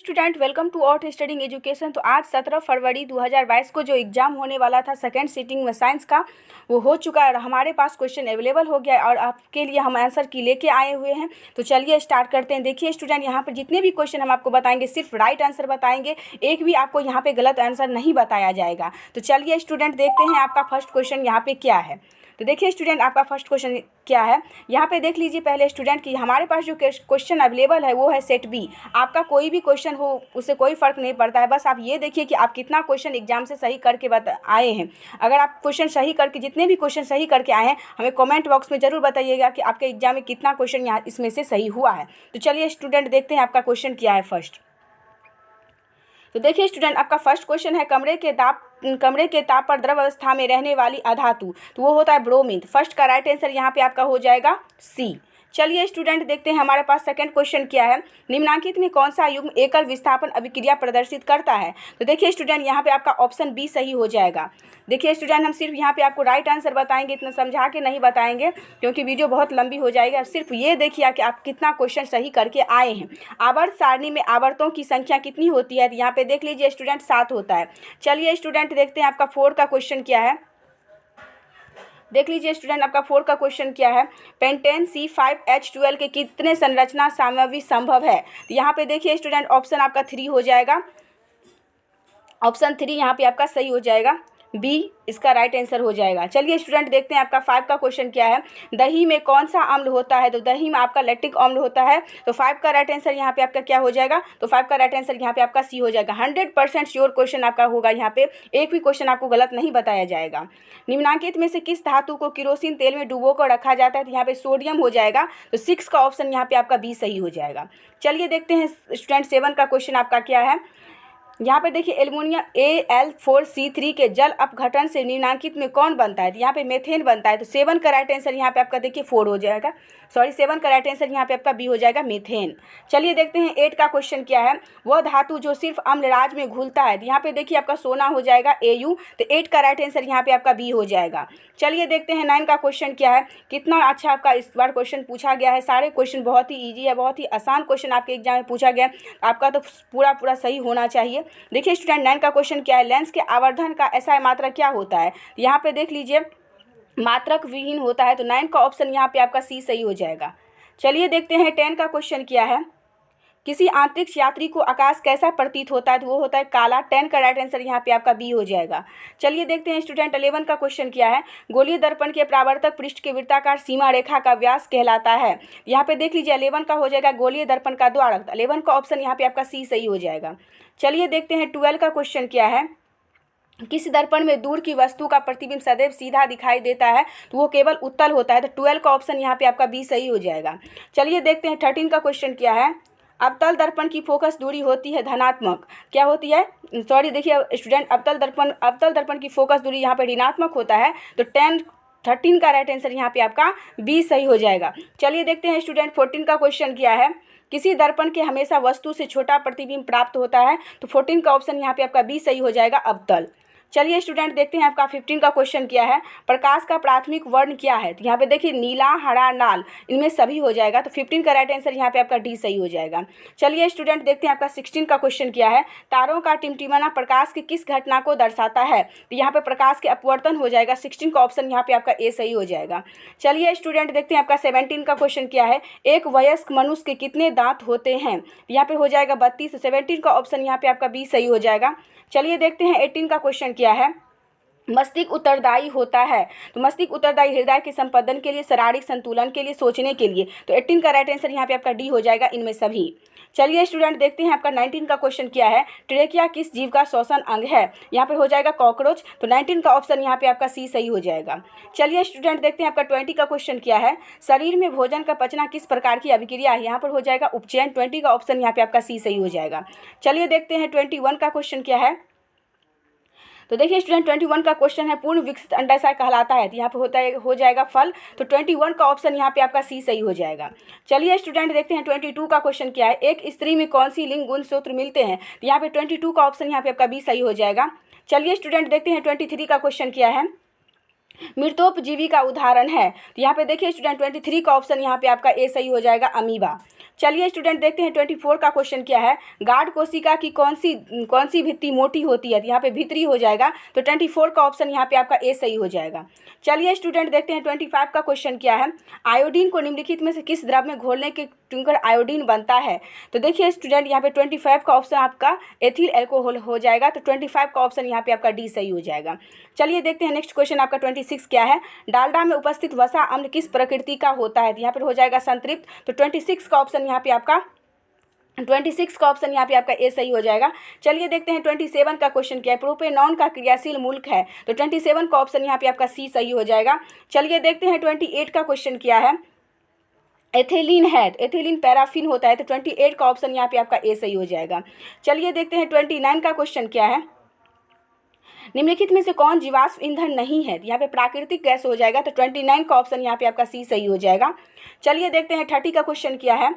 Student welcome to outstanding education. तो आज 17 फरवरी 2022 को जो एग्ज़ाम होने वाला था सेकेंड सीटिंग में साइंस का, वो हो चुका है और हमारे पास क्वेश्चन अवेलेबल हो गया है और आपके लिए हम आंसर की लेके आए हुए हैं। तो चलिए स्टार्ट करते हैं। देखिए स्टूडेंट, यहाँ पर जितने भी क्वेश्चन हम आपको बताएंगे सिर्फ राइट आंसर बताएंगे, एक भी आपको यहाँ पे गलत आंसर नहीं बताया जाएगा। तो चलिए स्टूडेंट देखते हैं आपका फर्स्ट क्वेश्चन यहाँ पे क्या है। तो देखिए स्टूडेंट, आपका फर्स्ट क्वेश्चन क्या है यहाँ पे देख लीजिए पहले स्टूडेंट कि हमारे पास जो क्वेश्चन अवेलेबल है वो है सेट बी। आपका कोई भी क्वेश्चन हो उससे कोई फ़र्क नहीं पड़ता है, बस आप ये देखिए कि आप कितना क्वेश्चन एग्जाम से सही करके आए हैं। अगर आप क्वेश्चन सही करके जितने भी क्वेश्चन सही करके आए हैं हमें कमेंट बॉक्स में ज़रूर बताइएगा कि आपके एग्जाम में कितना क्वेश्चन यहाँ इसमें से सही हुआ है। तो चलिए स्टूडेंट देखते हैं आपका क्वेश्चन क्या है फर्स्ट। तो देखिए स्टूडेंट, आपका फर्स्ट क्वेश्चन है कमरे के ताप पर द्रव अवस्था में रहने वाली अधातु, तो वो होता है ब्रोमीन। फर्स्ट का राइट आंसर यहाँ पे आपका हो जाएगा सी। चलिए स्टूडेंट देखते हैं हमारे पास सेकंड क्वेश्चन क्या है। निम्नांकित में कौन सा युग्म एकल विस्थापन अभिक्रिया प्रदर्शित करता है। तो देखिए स्टूडेंट, यहाँ पे आपका ऑप्शन बी सही हो जाएगा। देखिए स्टूडेंट, हम सिर्फ यहाँ पे आपको राइट आंसर बताएंगे, इतना समझा के नहीं बताएंगे क्योंकि वीडियो बहुत लंबी हो जाएगी। अब सिर्फ ये देखिए कि आप कितना क्वेश्चन सही करके आए हैं। आवर्त सारणी में आवर्तों की संख्या कितनी होती है, तो यहाँ पे देख लीजिए स्टूडेंट 7 होता है। चलिए स्टूडेंट देखते हैं आपका 4 का क्वेश्चन क्या है। देख लीजिए स्टूडेंट, आपका 4 का क्वेश्चन क्या है। पेंटेन C5H12 के कितने संरचना सामग्री संभव है। तो यहाँ पे देखिए स्टूडेंट ऑप्शन आपका 3 हो जाएगा। ऑप्शन 3 यहाँ पे आपका सही हो जाएगा, बी इसका राइट आंसर हो जाएगा। चलिए स्टूडेंट देखते हैं आपका 5 का क्वेश्चन क्या है। दही में कौन सा अम्ल होता है। तो दही में आपका लैक्टिक अम्ल होता है। तो 5 का राइट आंसर यहाँ पे आपका क्या हो जाएगा। तो 5 का राइट आंसर यहाँ पे आपका सी हो जाएगा। 100% श्योर क्वेश्चन आपका होगा, यहाँ पे एक भी क्वेश्चन आपको गलत नहीं बताया जाएगा। निम्नांकित में से किस धातु को केरोसिन तेल में डुबो कर रखा जाता है। तो यहाँ पे सोडियम हो जाएगा। तो 6 का ऑप्शन यहाँ पे आपका बी सही हो जाएगा। चलिए देखते हैं स्टूडेंट 7 का क्वेश्चन आपका क्या है। यहाँ पे देखिए एल्युमिनियम Al4C3 के जल अपघटन से निम्नांकित में कौन बनता है। तो यहाँ पे मेथेन बनता है। तो 7 का राइट आंसर यहाँ पे आपका देखिए 4 हो जाएगा। 7 का राइट आंसर यहाँ पे आपका बी हो जाएगा, मीथेन। चलिए देखते हैं 8 का क्वेश्चन क्या है। वह धातु जो सिर्फ अम्लराज में घुलता है। तो यहाँ पे देखिए आपका सोना हो जाएगा Au। तो 8 का राइट आंसर यहाँ पे आपका बी हो जाएगा। चलिए देखते हैं 9 का क्वेश्चन क्या है। कितना अच्छा आपका इस बार क्वेश्चन पूछा गया है। सारे क्वेश्चन बहुत ही ईजी है, बहुत ही आसान क्वेश्चन आपके एग्जाम में पूछा गया है। आपका तो पूरा सही होना चाहिए। देखिए स्टूडेंट 9 का क्वेश्चन क्या है। लेंस के आवर्धन का एसआई मात्रक क्या होता है। यहाँ पे देख लीजिए मात्रक विहीन होता है। तो 9 का ऑप्शन यहाँ पे आपका सी सही हो जाएगा। चलिए देखते हैं 10 का क्वेश्चन क्या है। किसी अंतरिक्ष यात्री को आकाश कैसा प्रतीत होता है। तो वो होता है काला। 10 का राइट आंसर यहाँ पे आपका बी हो जाएगा। चलिए देखते हैं स्टूडेंट 11 का क्वेश्चन क्या है। गोलीय दर्पण के परावर्तक पृष्ठ के वृत्ताकार सीमा रेखा का व्यास कहलाता है। यहाँ पे देख लीजिए 11 का हो जाएगा गोलीय दर्पण का द्वारक। 11 का ऑप्शन यहाँ पे आपका सी सही हो जाएगा। चलिए देखते हैं 12 का क्वेश्चन क्या है। किस दर्पण में दूर की वस्तु का प्रतिबिंब सदैव सीधा दिखाई देता है। तो वो केवल उत्तल होता है। तो 12 का ऑप्शन यहाँ पे आपका बी सही हो जाएगा। चलिए देखते हैं 13 का क्वेश्चन क्या है। अवतल दर्पण की फोकस दूरी होती है धनात्मक, क्या होती है। देखिए स्टूडेंट, अवतल दर्पण की फोकस दूरी यहाँ पे ऋणात्मक होता है। तो 13 का राइट आंसर यहाँ पे आपका बी सही हो जाएगा। चलिए देखते हैं स्टूडेंट 14 का क्वेश्चन क्या है। किसी दर्पण के हमेशा वस्तु से छोटा प्रतिबिंब प्राप्त होता है। तो 14 का ऑप्शन यहाँ पे आपका बी सही हो जाएगा, अवतल। चलिए स्टूडेंट देखते हैं आपका 15 का क्वेश्चन क्या है। प्रकाश का प्राथमिक वर्ण क्या है। तो यहाँ पे देखिए नीला, हरा, लाल, इनमें सभी हो जाएगा। तो 15 का राइट आंसर यहाँ पे आपका डी सही हो जाएगा। चलिए स्टूडेंट देखते हैं आपका 16 का क्वेश्चन क्या है। तारों का टिमटिमाना प्रकाश की किस घटना को दर्शाता है। तो यहाँ पे प्रकाश के अपवर्तन हो जाएगा। 16 का ऑप्शन यहाँ पे आपका ए सही हो जाएगा। चलिए स्टूडेंट देखते हैं आपका 17 का क्वेश्चन क्या है। एक वयस्क मनुष्य के कितने दांत होते हैं। यहाँ पे हो जाएगा 32। 17 का ऑप्शन यहाँ पे आपका बी सही हो जाएगा। चलिए देखते हैं 18 का क्वेश्चन क्या है। मस्तिष्क उत्तरदायी होता है। तो मस्तिष्क उत्तरदायी हृदय के संपादन के लिए, शारीरिक संतुलन के लिए, सोचने के लिए। तो 18 का राइट आंसर यहाँ पे आपका डी हो जाएगा, इनमें सभी। चलिए स्टूडेंट देखते हैं आपका 19 का क्वेश्चन क्या है। ट्रेकिया किस जीव का श्वसन अंग है। यहाँ पे हो जाएगा कॉकरोच। तो 19 का ऑप्शन यहाँ पे आपका सी सही हो जाएगा। चलिए स्टूडेंट देखते हैं आपका 20 का क्वेश्चन क्या है। शरीर में भोजन का पचना किस प्रकार की अभिक्रिया है। यहाँ पर हो जाएगा उपचयन। 20 का ऑप्शन यहाँ पे आपका सी सही हो जाएगा। चलिए देखते हैं 21 का क्वेश्चन क्या है। तो देखिए स्टूडेंट 21 का क्वेश्चन है पूर्ण विकसित अंडाशय कहलाता है। तो यहाँ पे हो जाएगा फल। तो 21 का ऑप्शन यहाँ पे आपका सी सही हो जाएगा। चलिए स्टूडेंट देखते हैं 22 का क्वेश्चन क्या है। एक स्त्री में कौन सी लिंग गुण सूत्र मिलते हैं। तो यहाँ पे 22 का ऑप्शन यहाँ पे आपका बी सही हो जाएगा। चलिए स्टूडेंट देखते हैं 23 का क्वेश्चन क्या है। मृतोपजीवी का उदाहरण है। तो यहाँ पे देखिए स्टूडेंट 23 का ऑप्शन यहाँ पे आपका ए सही हो जाएगा, अमीबा। चलिए स्टूडेंट देखते हैं 24 का क्वेश्चन क्या है। गार्ड कोशिका की कौन सी भित्ति मोटी होती है? यहाँ पे भीतरी हो जाएगा, तो 24 का ऑप्शन यहाँ पे आपका ए सही हो जाएगा। चलिए स्टूडेंट देखते हैं 25 का क्वेश्चन क्या है। आयोडीन को निम्नलिखित में से किस द्रव में घोलने के टुनकर आयोडीन बनता है? तो देखिए स्टूडेंट यहाँ पे 25 का ऑप्शन आपका एथिल एल्कोहल हो जाएगा, तो 25 का ऑप्शन यहाँ पे आपका डी सही हो जाएगा। चलिए देखते हैं नेक्स्ट क्वेश्चन आपका 26 क्या है। डालडा में उपस्थित वसा अम्ल किस प्रकृति का होता है? तो यहाँ पर हो जाएगा संतृप्त, तो 26 का ऑप्शन यहाँ पे आपका 26 का ऑप्शन यहाँ पे आपका ए सही हो जाएगा। चलिए देखते हैं 27 का क्वेश्चन क्या है। प्रोपेनॉन का क्रियाशील मूलक है, तो 27 का ऑप्शन यहाँ पे आपका सी सही हो जाएगा। चलिए देखते हैं 28 का क्वेश्चन क्या है। एथिलीन है, एथिलीन पैराफिन होता है, तो 28 का ऑप्शन यहाँ पे आपका ए सही हो जाएगा। चलिए देखते हैं 29 का क्वेश्चन क्या है। निम्नलिखित में से कौन जीवाश्म ईंधन नहीं है? यहाँ पे प्राकृतिक गैस हो जाएगा, तो 29 का ऑप्शन यहाँ पे आपका सी सही हो जाएगा। चलिए देखते हैं 30 का क्वेश्चन क्या है।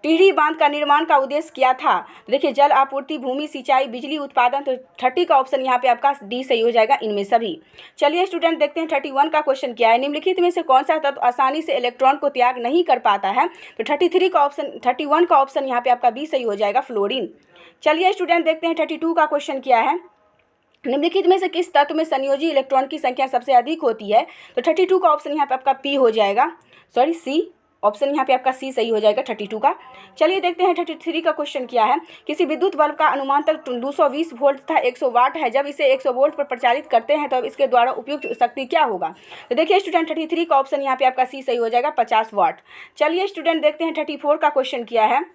टिहरी बांध का निर्माण का उद्देश्य क्या था? तो देखिए जल आपूर्ति, भूमि सिंचाई, बिजली उत्पादन, तो 30 का ऑप्शन यहाँ पे आपका डी सही हो जाएगा इनमें सभी। चलिए स्टूडेंट देखते हैं 31 का क्वेश्चन क्या है। निम्नलिखित में से कौन सा तत्व आसानी से इलेक्ट्रॉन को त्याग नहीं कर पाता है? तो 31 का ऑप्शन यहाँ पे आपका बी सही हो जाएगा, फ्लोरीन। चलिए स्टूडेंट देखते हैं 32 का क्वेश्चन क्या है। निम्नलिखित में से किस तत्व में संयोजी इलेक्ट्रॉन की संख्या सबसे अधिक होती है? तो 32 का ऑप्शन यहाँ पे आपका पी हो जाएगा, सॉरी सी, ऑप्शन यहाँ पे आपका सी सही हो जाएगा 32 का। चलिए देखते हैं 33 का क्वेश्चन क्या है। किसी विद्युत बल्ब का अनुमान तक 220 वोल्ट तथा 100 वाट है। जब इसे 100 वोल्ट पर प्रचालित करते हैं तो इसके द्वारा उपयुक्त शक्ति क्या होगा? तो देखिए स्टूडेंट 33 का ऑप्शन यहाँ पे आपका सी सही हो जाएगा, 50 वाट। चलिए स्टूडेंट देखते हैं 34 का क्वेश्चन क्या है।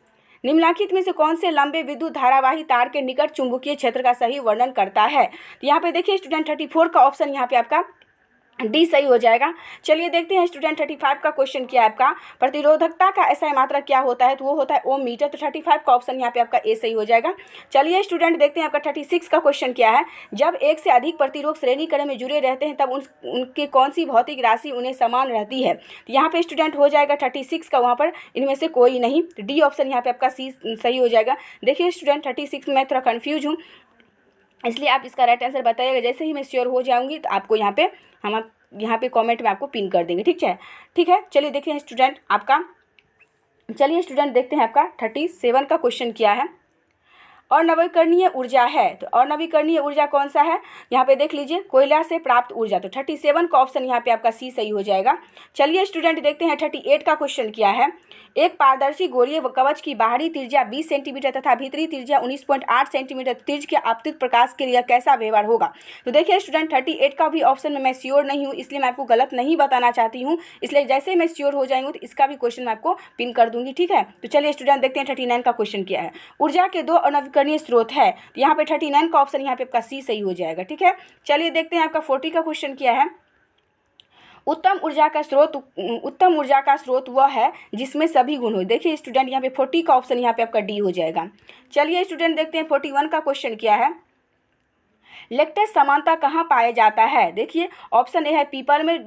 निम्नलिखित में से कौन से लंबे विद्युत धारावाही तार के निकट चुंबकीय क्षेत्र का सही वर्णन करता है? तो यहाँ पे देखिए स्टूडेंट 34 का ऑप्शन यहाँ पे आपका डी सही हो जाएगा। चलिए देखते हैं स्टूडेंट 35 का क्वेश्चन क्या है आपका। प्रतिरोधकता का एसआई मात्रक क्या होता है? तो वो होता है ओम मीटर, तो 35 का ऑप्शन यहाँ पे आपका ए सही हो जाएगा। चलिए स्टूडेंट देखते हैं आपका 36 का क्वेश्चन क्या है। जब एक से अधिक प्रतिरोध श्रेणीकरण में जुड़े रहते हैं तब उनकी कौन सी भौतिक राशि उन्हें समान रहती है? तो यहाँ पे स्टूडेंट हो जाएगा 36 का, वहाँ पर इनमें से कोई नहीं, तो डी ऑप्शन यहाँ पे आपका सी सही हो जाएगा। देखिए स्टूडेंट 36 में थोड़ा कन्फ्यूज हूँ, इसलिए आप इसका राइट आंसर बताइएगा। जैसे ही मैं श्योर हो जाऊंगी तो आपको यहाँ पे हम यहाँ पे कमेंट में आपको पिन कर देंगे, ठीक है। चलिए देखते हैं स्टूडेंट आपका, चलिए स्टूडेंट देखते हैं आपका 37 का क्वेश्चन क्या है। और नवीकरणीय ऊर्जा है, तो और नवीकरणीय ऊर्जा कौन सा है? यहाँ पे देख लीजिए, कोयला से प्राप्त ऊर्जा, तो 37 का ऑप्शन यहाँ पे आपका सी सही हो जाएगा। चलिए स्टूडेंट देखते हैं 38 का क्वेश्चन क्या है। एक पारदर्शी गोलीय कवच की बाहरी त्रिज्या 20 सेंटीमीटर तथा भीतरी त्रिज्या 19.8 सेंटीमीटर त्रिज्या के आपतित प्रकाश के लिए कैसा व्यवहार होगा? तो देखिए स्टूडेंट 38 का भी ऑप्शन में मैं श्योर नहीं हूँ, इसलिए मैं आपको गलत नहीं बताना चाहती हूँ, इसलिए जैसे ही मैं श्योर हो जाएंगे तो इसका भी क्वेश्चन मैं आपको पिन कर दूंगी, ठीक है। तो चलिए स्टूडेंट देखते हैं 39 का क्वेश्चन क्या है। ऊर्जा के दो अनवीकरणीय स्रोत है, तो यहाँ पे 39 का ऑप्शन यहाँ पे आपका सी सही हो जाएगा, ठीक है। चलिए देखते हैं आपका 40 का क्वेश्चन क्या है। उत्तम ऊर्जा का स्रोत वह है जिसमें सभी गुण हो। देखिए स्टूडेंट यहाँ पे 40 का ऑप्शन यहाँ पे आपका डी हो जाएगा। चलिए स्टूडेंट देखते हैं 41 का क्वेश्चन क्या है। लेक्टेस समानता कहाँ पाया जाता है? देखिए ऑप्शन ए है पीपल में,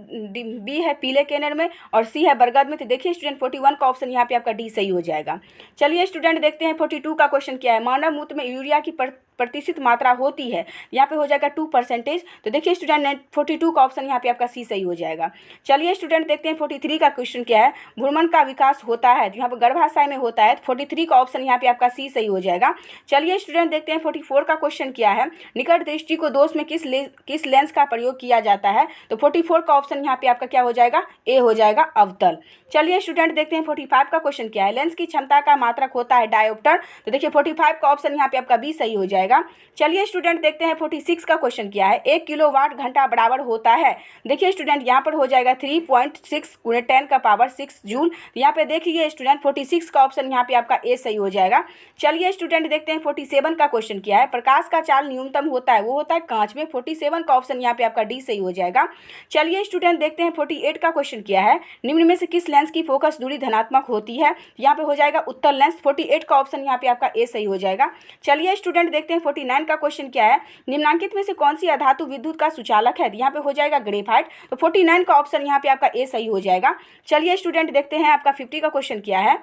बी है पीले केनर में, और सी है बरगद में। तो देखिए स्टूडेंट 41 का ऑप्शन यहाँ पे आपका डी सही हो जाएगा। चलिए स्टूडेंट देखते हैं 42 का क्वेश्चन क्या है। मानव मूत्र में यूरिया की प्रतिशत मात्रा होती है, यहाँ पे हो जाएगा 2%। तो देखिए स्टूडेंट 42 का ऑप्शन यहाँ पे आपका सी सही हो जाएगा। चलिए स्टूडेंट देखते हैं 43 का क्वेश्चन क्या है। भ्रूमण का विकास होता है, तो यहाँ पे गर्भाशय में होता है, तो 43 का ऑप्शन यहाँ पे आपका सी सही हो जाएगा। चलिए स्टूडेंट देखते हैं 44 का क्वेश्चन क्या है। निकट दृष्टि को दोष में किस लेंस का प्रयोग किया जाता है? तो 44 का ऑप्शन यहाँ पे आपका क्या हो जाएगा? ए हो जाएगा, अवतल। चलिए स्टूडेंट देखते हैं 45 का क्वेश्चन क्या है। लेंस की क्षमता का मात्रक होता है डायोप्टर, तो देखिए 45 का ऑप्शन यहाँ पे आपका बी सही हो जाएगा। चलिए स्टूडेंट देखते हैं 46 का क्वेश्चन क्या है। 1 किलोवाट घंटा बराबर होता है, देखिए स्टूडेंट यहाँ पर हो जाएगा 3.6 × 10⁻6 जूल। यहाँ पे देखिए स्टूडेंट 46 का ऑप्शन यहाँ पे आपका ए सही हो जाएगा। चलिए स्टूडेंट देखते हैं 47 का क्वेश्चन क्या है। प्रकाश का चाल न्यूनतम होता है, वो होता है कांच में। 47 का ऑप्शन यहाँ पे आपका डी सही हो जाएगा। चलिए स्टूडेंट देखते हैं 48 का क्वेश्चन क्या है। निम्न में से किस लेंस की फोकस दूरी धनात्मक होती है? यहाँ पे हो जाएगा उत्तल लेंस। 48 का ऑप्शन यहाँ पे आपका ए सही हो जाएगा। चलिए स्टूडेंट देखते हैं 49 का क्वेश्चन क्या है। निम्नांकित में से कौन सी अधातु विद्युत का सुचालक है? यहाँ पे हो जाएगा ग्रेफाइट, तो 49 का ऑप्शन यहाँ पे आपका ए सही हो जाएगा। चलिए स्टूडेंट देखते हैं आपका 50 का क्वेश्चन क्या है।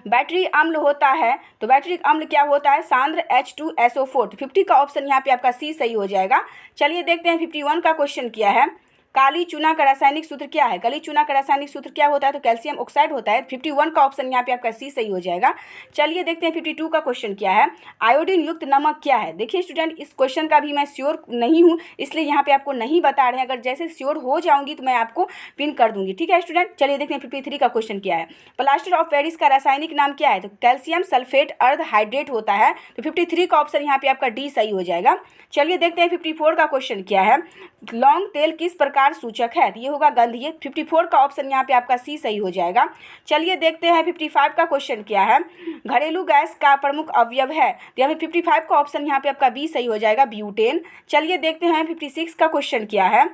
बैटरी अम्ल होता है, तो बैटरी अम्ल क्या होता है? सांद्र H2SO4। 50 का ऑप्शन यहाँ पे आपका सी सही हो जाएगा। चलिए देखते हैं 51 का क्वेश्चन क्या है। काली चूना का रासायनिक सूत्र क्या है? काली चूना का रासायनिक सूत्र क्या होता है? तो कैल्शियम ऑक्साइड होता है। 51 का ऑप्शन यहाँ पे आपका सी सही हो जाएगा। चलिए देखते हैं 52 का क्वेश्चन क्या है। आयोडीन युक्त नमक क्या है? देखिए स्टूडेंट, इस क्वेश्चन का भी मैं श्योर नहीं हूँ, इसलिए यहाँ पे आपको नहीं बता रहे हैं। अगर जैसे श्योर हो जाऊंगी तो मैं आपको पिन कर दूंगी, ठीक है स्टूडेंट। चलिए देखते हैं 53 का क्वेश्चन क्या है। प्लास्टर ऑफ पेरिस का रासायनिक नाम क्या है? तो कैल्शियम सल्फेट अर्ध हाइड्रेट होता है। तो 53 का ऑप्शन यहाँ पे आपका डी सही हो जाएगा। चलिए देखते हैं 54 का क्वेश्चन क्या है। लौंग तेल किस प्रकार सूचक है? तो ये होगा गंधीय। 54 का ऑप्शन यहाँ पे आपका सी सही हो जाएगा। चलिए देखते हैं 55 का क्वेश्चन क्या है। घरेलू गैस का प्रमुख अवयव है? तो यहाँ पे 55 का ऑप्शन यहाँ पे आपका बी सही हो जाएगा, ब्यूटेन। चलिए देखते हैं 56 का क्वेश्चन क्या है।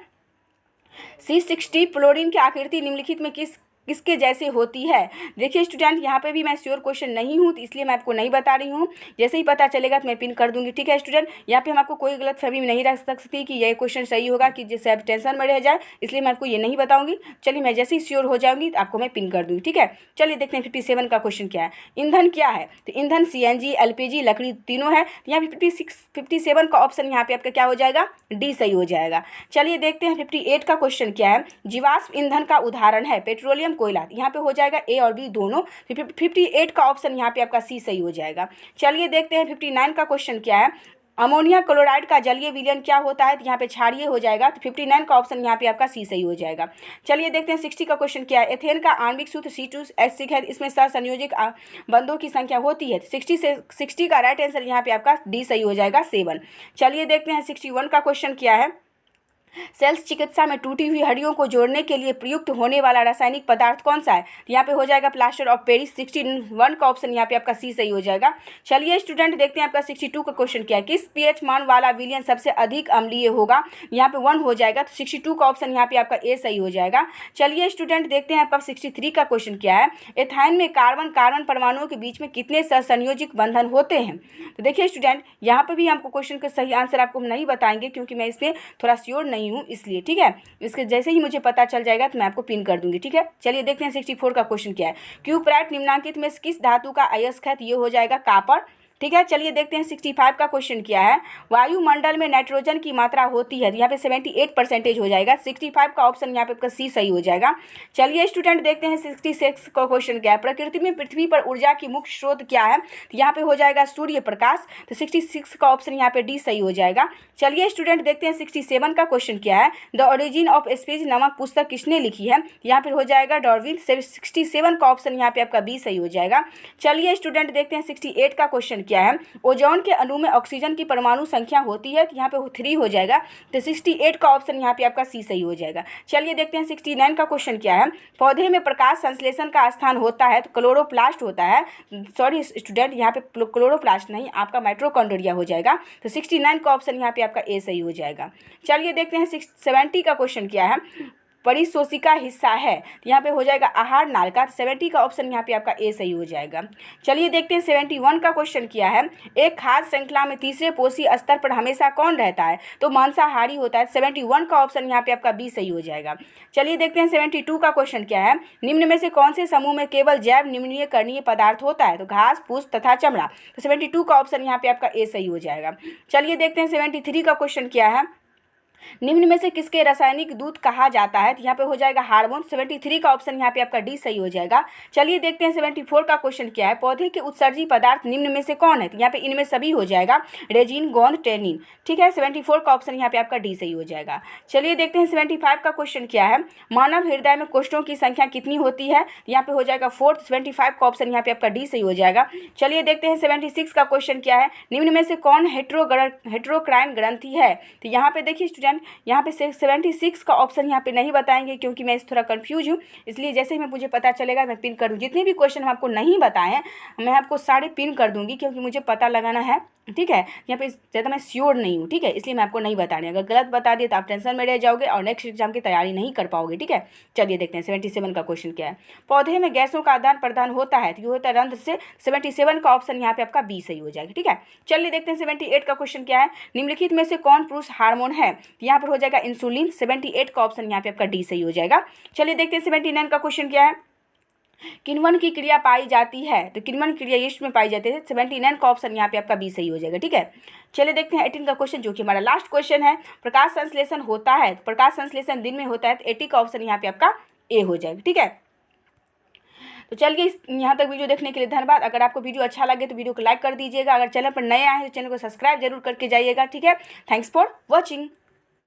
C60 फ्लोरीन की आकृति निम्नलिखित में किसके जैसे होती है? देखिए स्टूडेंट, यहाँ पे भी मैं श्योर क्वेश्चन नहीं हूँ, तो इसलिए मैं आपको नहीं बता रही हूँ। जैसे ही पता चलेगा तो मैं पिन कर दूंगी, ठीक है स्टूडेंट। यहाँ पे हम आपको कोई गलत फहमी नहीं रख सकती कि ये क्वेश्चन सही होगा, कि जिससे आप टेंशन में रह जाए, इसलिए मैं आपको ये नहीं बताऊंगी। चलिए मैं जैसे ही श्योर हो जाऊंगी तो आपको मैं पिन कर दूँगी, ठीक है। चलिए देखते हैं 57 का क्वेश्चन क्या है। ईंधन क्या है? तो ईंधन CNG, LPG, लकड़ी तीनों है। यहाँ 57 का ऑप्शन यहाँ पे आपका क्या हो जाएगा? डी सही हो जाएगा। चलिए देखते हैं 58 का क्वेश्चन क्या है। जीवाश्म ईंधन का उदाहरण है पेट्रोलियम, कोयला। यहाँ पे हो जाएगा ए और बी दोनों। 58 का ऑप्शन यहाँ पे आपका सी सही हो जाएगा। चलिए देखते हैं 59 का क्वेश्चन क्या है। अमोनिया क्लोराइड का जलीय विलयन क्या होता है? तो यहाँ पे क्षारीय हो जाएगा। तो 59 का ऑप्शन यहाँ पे आपका सी सही हो जाएगा। चलिए देखते हैं 60 का क्वेश्चन क्या है। एथेन का आणविक सूत्र C2H6 है। इसमें सहसंयोजक बंधों की संख्या होती है। 60 का राइट आंसर यहाँ पे आपका डी सही हो जाएगा, 7। चलिए देखते हैं 61 का क्वेश्चन क्या है। सेल्स चिकित्सा में टूटी हुई हड्डियों को जोड़ने के लिए प्रयुक्त होने वाला रासायनिक पदार्थ कौन सा है? तो यहाँ पे हो जाएगा प्लास्टर ऑफ पेरिस। 61 का ऑप्शन यहाँ पे आपका सी सही हो जाएगा। चलिए स्टूडेंट देखते हैं आपका 62 का क्वेश्चन क्या है। किस पीएच मान वाला विलयन सबसे अधिक अम्लीय होगा? यहाँ पे 1 हो जाएगा। तो 62 का ऑप्शन यहाँ पे आपका ए सही हो जाएगा। चलिए स्टूडेंट देखते हैं आपका 63 का क्वेश्चन क्या है। एथाइन में कार्बन कार्बन परमाणुओं के बीच में कितने सहसंयोजक बंधन होते हैं? तो देखिए स्टूडेंट, यहाँ पे भी हमको क्वेश्चन का सही आंसर आपको नहीं बताएंगे, क्योंकि मैं इसमें थोड़ा श्योर नहीं हूँ, इसलिए, ठीक है। इसके जैसे ही मुझे पता चल जाएगा तो मैं आपको पिन कर दूंगी, ठीक है। चलिए देखते हैं 64 का क्वेश्चन क्या है। क्यूप्राइट निम्नांकित में किस धातु का अयस्क है? तो ये हो जाएगा कॉपर, ठीक है। चलिए देखते हैं 65 का क्वेश्चन क्या है। वायुमंडल में नाइट्रोजन की मात्रा होती है? तो यहाँ पे 78% हो जाएगा। 65 का ऑप्शन यहाँ पे आपका सी सही हो जाएगा। चलिए स्टूडेंट देखते हैं 66 का क्वेश्चन क्या है। प्रकृति में पृथ्वी पर ऊर्जा की मुख्य स्रोत क्या है? तो यहाँ पे हो जाएगा सूर्य प्रकाश। तो 66 का ऑप्शन यहाँ पे डी सही हो जाएगा। चलिए स्टूडेंट देखते हैं 67 का क्वेश्चन क्या है। द ओरिजिन ऑफ स्पीच नामक पुस्तक किसने लिखी है? यहाँ पे हो जाएगा डार्विन। 67 का ऑप्शन यहाँ पे आपका बी सही हो जाएगा। चलिए स्टूडेंट देखते हैं 68 का क्वेश्चन क्या है। ओजोन के अणु में ऑक्सीजन की परमाणु संख्या होती है? तो यहाँ पे 3 हो जाएगा। तो 68 का ऑप्शन यहाँ पे आपका सी सही हो जाएगा। चलिए देखते हैं 69 का क्वेश्चन क्या है। पौधे में प्रकाश संश्लेषण का स्थान होता है? तो क्लोरोप्लास्ट होता है। सॉरी स्टूडेंट, यहाँ पे क्लोरोप्लास्ट नहीं, आपका माइटोकॉन्ड्रिया हो जाएगा। तो 69 का ऑप्शन यहाँ पे आपका ए सही हो जाएगा। चलिए देखते हैं 70 का क्वेश्चन क्या है। परिशोषिका हिस्सा है? तो यहाँ पे हो जाएगा आहार नाल का। 70 का ऑप्शन यहाँ पे आपका ए सही हो जाएगा। चलिए देखते हैं 71 का क्वेश्चन क्या है। एक खाद्य श्रृंखला में तीसरे पोषी स्तर पर हमेशा कौन रहता है? तो मांसाहारी होता है। 71 का ऑप्शन यहाँ पे आपका बी सही हो जाएगा। चलिए देखते हैं 72 का क्वेश्चन क्या है। निम्न में से कौन से समूह में केवल जैव निम्नीय करणीय पदार्थ होता है? तो घास, फूस तथा चमड़ा। तो 72 का ऑप्शन यहाँ पे आपका ए सही हो जाएगा। चलिए देखते हैं 73 का क्वेश्चन क्या है। निम्न में से किसके रासायनिक दूत कहा जाता है? तो यहाँ पे हो जाएगा हार्मोन। 73 का ऑप्शन यहाँ पे आपका डी सही हो जाएगा। चलिए देखते हैं 74 का क्वेश्चन क्या है। पौधे के उत्सर्जी पदार्थ निम्न में से कौन है? तो यहाँ पे इनमें सभी हो जाएगा, रेजिन, गोंद, टेनिन, ठीक है। 74 का ऑप्शन यहाँ पे आपका डी सही हो जाएगा। चलिए देखते हैं 75 का क्वेश्चन क्या है। मानव हृदय में कोष्ठों की संख्या कितनी होती है? यहाँ पे हो जाएगा 4। 75 का ऑप्शन यहाँ पे आपका डी सही हो जाएगा। चलिए देखते हैं 76 का क्वेश्चन क्या है। निम्न में से कौन हेट्रोक्राइन ग्रंथि है? तो यहाँ पे देखिए स्टूडेंट, यहाँ पे 76 का ऑप्शन यहाँ पे नहीं बताएंगे, क्योंकि मैं इस थोड़ा कंफ्यूज हूँ, इसलिए जैसे ही मैं मुझे पता चलेगा मैं पिन कर दूँ। जितने भी क्वेश्चन हम आपको नहीं बताए हैं मैं आपको सारे पिन कर दूंगी, क्योंकि मुझे पता लगाना है, ठीक है। यहाँ पे ज़्यादा मैं श्योर नहीं हूँ, ठीक है, इसलिए मैं आपको नहीं बता रही। अगर गलत बता दिए तो आप टेंशन में रह जाओगे और नेक्स्ट एग्जाम की तैयारी नहीं कर पाओगे, ठीक है। चलिए देखते हैं 77 का क्वेश्चन क्या है। पौधे में गैसों का आदान प्रदान होता है? तो ये होता है रंध्र से। 77 का ऑप्शन यहाँ पे आपका बी सही हो जाएगा, ठीक है। चलिए देखते हैं 78 का क्वेश्चन क्या है। निम्नलिखित में से कौन पुरुष हार्मोन है? तो यहाँ पर हो जाएगा इंसुलिन। 78 का ऑप्शन यहाँ पे आपका डी सही हो जाएगा। चलिए देखते हैं 79 का क्वेश्चन क्या है। किण्वन की क्रिया पाई जाती है, तो किण्वन क्रिया ईस्ट में पाई जाती है। 79 का ऑप्शन यहाँ पे आपका बी सही हो जाएगा। ठीक है, चलिए देखते हैं 18 का क्वेश्चन, जो कि हमारा लास्ट क्वेश्चन है। प्रकाश संश्लेषण होता है, प्रकाश संश्लेषण दिन में होता है, तो 80 का ऑप्शन यहाँ पे आपका ए हो जाएगा। ठीक है, तो चलिए यहाँ तक वीडियो देखने के लिए धन्यवाद। अगर आपको वीडियो अच्छा लगे तो वीडियो को लाइक कर दीजिएगा। अगर चैनल पर नए आए हैं तो चैनल को सब्सक्राइब जरूर करके जाइएगा। ठीक है, थैंक्स फॉर वॉचिंग।